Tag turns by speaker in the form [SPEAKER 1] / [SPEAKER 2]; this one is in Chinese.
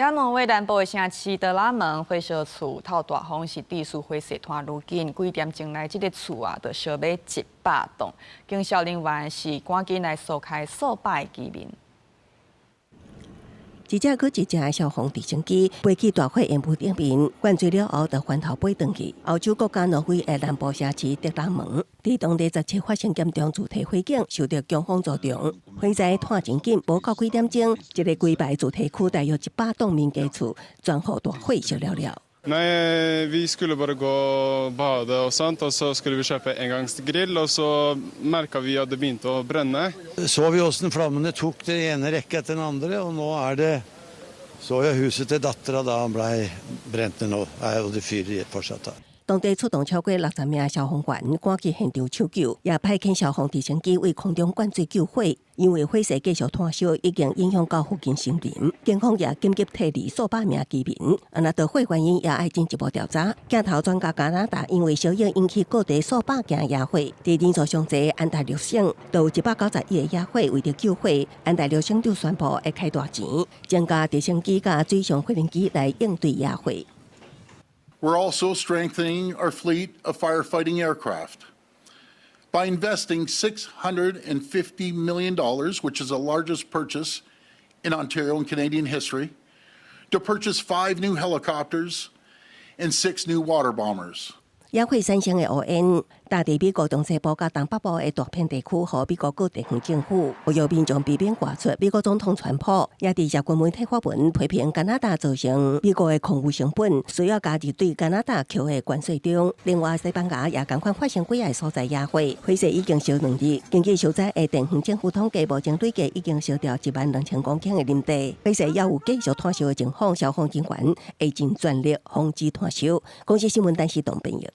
[SPEAKER 1] 挪威南部的城市德拉門火燒厝透大風是地勢火勢拖愈緊，幾點鐘來這個厝啊，就燒尾100棟。警消人員是趕緊來疏開數百居民。
[SPEAKER 2] 一隻閣一隻消防直升機飛起大火煙霧頂面，灌醉了後，就翻頭飛轉去。歐洲國家挪威的南部城市德拉門，在當地17發生嚴重主題火警，受到強風助長。火災拖真緊，無到幾點鐘，一個規排主題區大約100棟民家厝，全部大火燒了了。
[SPEAKER 3] Nej, vi skulle bara gå och bada och sånt och så skulle vi köpa engångsgrill och så märkte vi att det begynte å brenne.
[SPEAKER 4] Så vi hvordan flammene tok det ene rekke etter den andre, og nå så jeg huset til dattera da han ble brent ned nå, og det fyrer fortsatt da.
[SPEAKER 2] 當地出動超過60名消防員趕去現場搶救，也派遣消防直升機為空中灌水救火。因為火勢繼續拖燒，已經影響到附近森林，警方也緊急撤離數百名居民。那導火原因也要進一步調查。鏡頭專家加拿大因為燒影引起各地數百件野火，在連續上濟安大略省都有191個野火，為了救火，安大略省就宣布會開大錢，增加直升機和水上無人機來應對野火。
[SPEAKER 5] We're also strengthening our fleet of firefighting aircraft by investing $650 million, which is the largest purchase in Ontario and Canadian history, to purchase 5 new helicopters and 6 new water bombers.
[SPEAKER 2] 野火產生的烏煙，大地美國中西部和東北部的大片地區和美國各地方政府，呼籲民眾避免外出。美國總統川普也在社群媒體發文批評加拿大造成美國的空污成本，需要加入對加拿大扣的關稅中。另外，西班牙也同款發生幾個所在野火，火勢已經燒2日。根據所在的地方政府統計，目前累計已經燒掉12000公頃的林地，火勢也有繼續拖燒的情況，消防人員會盡全力防止拖燒。公視新聞台是董朋友。